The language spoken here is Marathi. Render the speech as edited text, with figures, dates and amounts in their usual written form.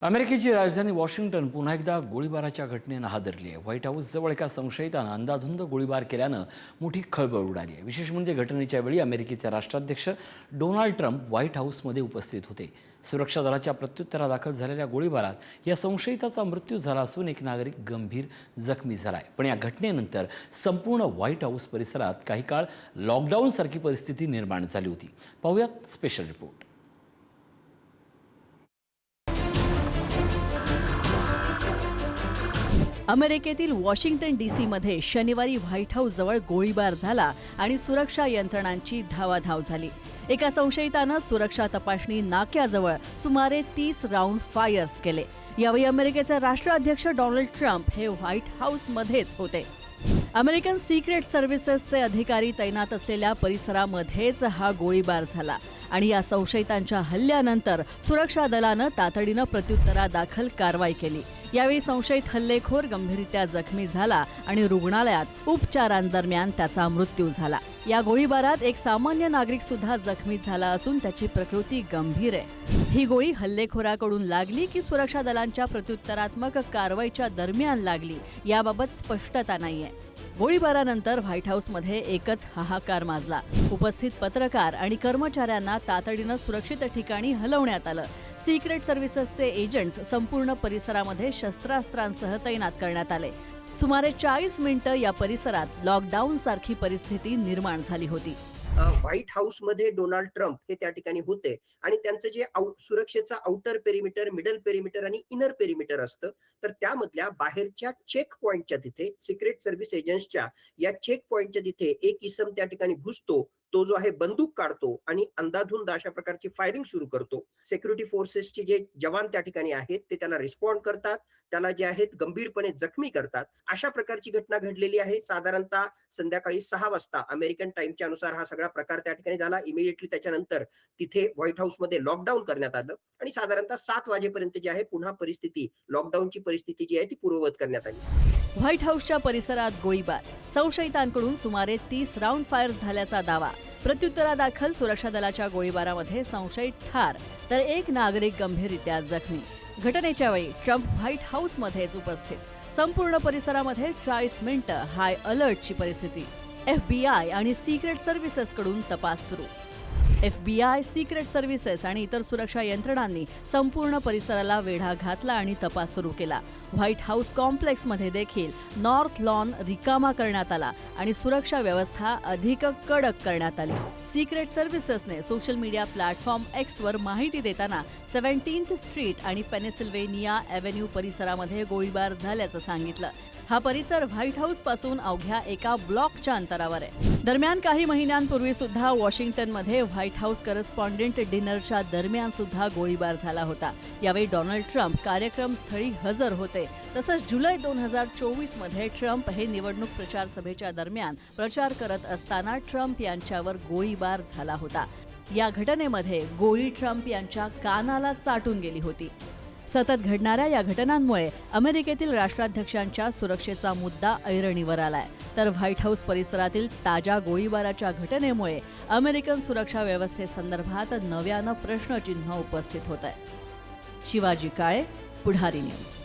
अमेरिकेची राजधानी वॉशिंग्टन पुन्हा एकदा गोळीबाराच्या घटनेनं हादरली आहे. व्हाईट हाऊसजवळ एका संशयितानं अंदाधुंद गोळीबार केल्यानं मोठी खळबळ उडाली आहे. विशेष म्हणजे घटनेच्या वेळी अमेरिकेचे राष्ट्राध्यक्ष डोनाल्ड ट्रम्प व्हाईट हाऊसमध्ये उपस्थित होते. सुरक्षा दलाच्या प्रत्युत्तरादाखल झालेल्या गोळीबारात या संशयिताचा मृत्यू झाला असून एक नागरिक गंभीर जखमी झाला आहे. पण या घटनेनंतर संपूर्ण व्हाईट हाऊस परिसरात काही काळ लॉकडाऊनसारखी परिस्थिती निर्माण झाली होती. पाहूयात स्पेशल रिपोर्ट. अमेरिकेतील वॉशिंग्टन डीसीमध्ये शनिवारी व्हाईट हाऊसजवळ गोळीबार झाला आणि सुरक्षा यंत्रणांची धावाधाव झाली. एका संशयितानं सुरक्षा तपासणी नाक्याजवळ सुमारे 30 राऊंड फायर्स केले. यावेळी अमेरिकेचे राष्ट्राध्यक्ष डोनाल्ड ट्रम्प हे व्हाईट हाऊसमध्येच होते. अमेरिकन सिक्रेट सर्व्हिसेसचे अधिकारी तैनात असलेल्या परिसरामध्येच हा गोळीबार झाला आणि या संशयितांच्या हल्ल्यानंतर सुरक्षा दलानं तातडीनं प्रत्युत्तरादाखल कारवाई केली. यावेळी संशयित हल्लेखोर गंभीररित्या जखमी झाला आणि रुग्णालयात उपचारांदरम्यान त्याचा मृत्यू झाला. या गोळीबारात एक सामान्य नागरिक सुद्धा जखमी झाला असून त्याची प्रकृती गंभीर आहे. ही गोळी हल्लेखोराकडून लागली की सुरक्षा दलांच्या प्रत्युत्तरात्मक कारवाईच्या दरम्यान लागली याबाबत स्पष्टता नाहीये. गोळीबारानंतर व्हाईट हाऊसमध्ये एकच हाहाकार माजला. उपस्थित पत्रकार आणि कर्मचाऱ्यांना तातडीनं सुरक्षित ठिकाणी हलवण्यात आलं. सिक्रेट सर्व्हिसेसचे एजंट्स संपूर्ण परिसरामध्ये शस्त्रास्त्रांसह तैनात करण्यात आले. सुमारे 40 मिनिटं या परिसरात लॉकडाऊन सारखी परिस्थिती निर्माण झाली होती. व्हाईट हाऊसमध्ये डोनाल्ड ट्रम्प हे त्या ठिकाणी होते आणि त्यांचं जे सुरक्षेचा आउटर पेरिमीटर, मिडल पेरिमीटर आणि इनर पेरिमीटर असतं, तर त्यामधल्या बाहेरच्या चेक पॉइंटच्या तिथे सिक्रेट सर्व्हिस एजंट्सच्या या चेक पॉइंटच्या तिथे एक इसम त्या ठिकाणी घुसतो. तो जो आहे बंदूक काढतो आणि अंधाधुंद अशा प्रकारची फायरिंग सुरू करतो. सिक्युरिटी फोर्सेसचे जे जवान त्या ठिकाणी आहेत ते त्याला रिस्पॉन्ड करतात, त्याला जे आहेत गंभीरपणे जखमी करतात. अशा प्रकारची घटना घडलेली आहे. साधारणतः संध्याकाळी 6 वाजता अमेरिकन टाइमच्या अनुसार हा सगळा प्रकार त्या ठिकाणी झाला. इमिडिएटली त्याच्यानंतर तिथे व्हाईट हाऊसमध्ये लॉकडाऊन करण्यात आलं आणि साधारणतः 7 वाजेपर्यंत जी आहे पुन्हा परिस्थिती, लॉकडाऊनची परिस्थिती जी आहे ती पूर्ववत करण्यात आली. व्हाईट हाऊसच्या परिसरात गोळीबार, संशयितांकडून सुमारे 30 राऊंड फायर झाल्याचा दावा. प्रत्युत्तरादाखल सुरक्षा दलाच्या गोळीबारामध्ये संशयित ठार तर एक नागरिक गंभीररित्या जखमी. घटनेच्या वेळी ट्रम्प व्हाईट हाऊसमध्येच उपस्थित. संपूर्ण परिसरामध्ये 40 मिनिटं हाय अलर्टची परिस्थिती. FBI आणि सिक्रेट सर्व्हिसेसकडून तपास सुरू. FBI, सिक्रेट सर्व्हिसेस आणि इतर सुरक्षा यंत्रणांनी संपूर्ण परिसराला वेढा घातला आणि तपास सुरू केला. व्हाईट हाऊस कॉम्प्लेक्समध्ये देखील नॉर्थ लॉन रिकामा करण्यात आला आणि सुरक्षा व्यवस्था अधिक कडक करण्यात आली. सिक्रेट सर्व्हिसेसने सोशल मीडिया प्लॅटफॉर्म Xवर माहिती देताना 17th स्ट्रीट आणि पेनिसिल्व्हेनिया एव्हेन्यू परिसरामध्ये गोळीबार झाल्याचं सांगितलं. हा परिसर व्हाईट हाऊस पासून अवघ्या एका ब्लॉकच्या अंतरावर आहे. दरम्यान काही महिन्यांपूर्वी सुद्धा वॉशिंग्टनमध्ये व्हाईट हाऊस करस्पॉन्डेंट डिनरच्या दरम्यान सुद्धा गोळीबार झाला होता. यावेळी डोनाल्ड ट्रम्प कार्यक्रम स्थळी हजर होते. तसंच जुलै 2024 मध्ये ट्रम्प हे निवडणूक प्रचार सभेच्या दरम्यान प्रचार करत असताना ट्रम्प यांच्यावर गोळीबार झाला होता. या घटनेमध्ये गोळी ट्रम्प यांच्या कानाला चाटून गेली होती. सतत घडणाऱ्या या घटनांमुळे अमेरिकेतील राष्ट्राध्यक्षांच्या सुरक्षेचा मुद्दा ऐरणीवर आलाय. तर व्हाईट हाऊस परिसरातील ताज्या गोळीबाराच्या घटनेमुळे अमेरिकन सुरक्षा व्यवस्थेसंदर्भात नव्यानं प्रश्नचिन्ह उपस्थित होत आहे. शिवाजी काळे, पुढारी न्यूज.